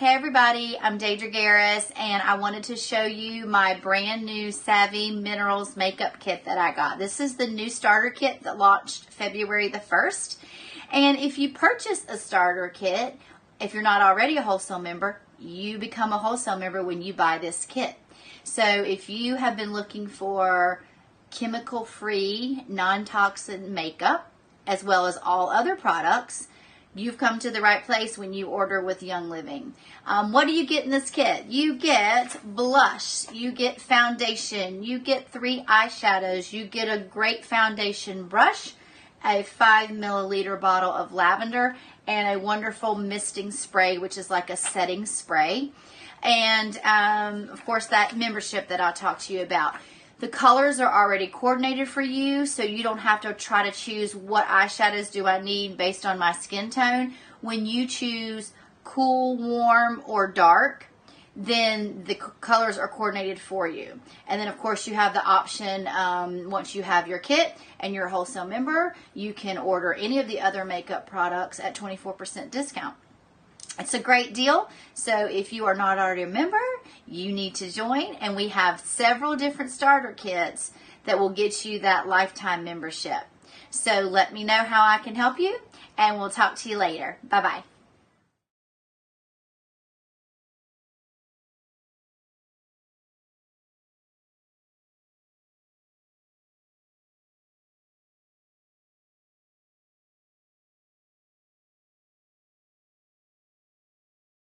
Hey everybody, I'm Deidre Garris, and I wanted to show you my brand new Savvy Minerals makeup kit that I got. This is the new starter kit that launched February the 1st. And if you purchase a starter kit, if you're not already a wholesale member, you become a wholesale member when you buy this kit. So if you have been looking for chemical-free, non-toxin makeup, as well as all other products, you've come to the right place when you order with Young Living. What do you get in this kit? You get blush, you get foundation, you get 3 eyeshadows, you get a great foundation brush, a 5 milliliter bottle of lavender, and a wonderful misting spray, which is like a setting spray. And of course that membership that I talked to you about. The colors are already coordinated for you, so you don't have to try to choose what eyeshadows do I need based on my skin tone. When you choose cool, warm, or dark, then the colors are coordinated for you. And then of course you have the option, once you have your kit and you're a wholesale member, you can order any of the other makeup products at 24% discount. It's a great deal, so if you are not already a member, you need to join, and we have several different starter kits that will get you that lifetime membership. So let me know how I can help you, and we'll talk to you later. Bye-bye.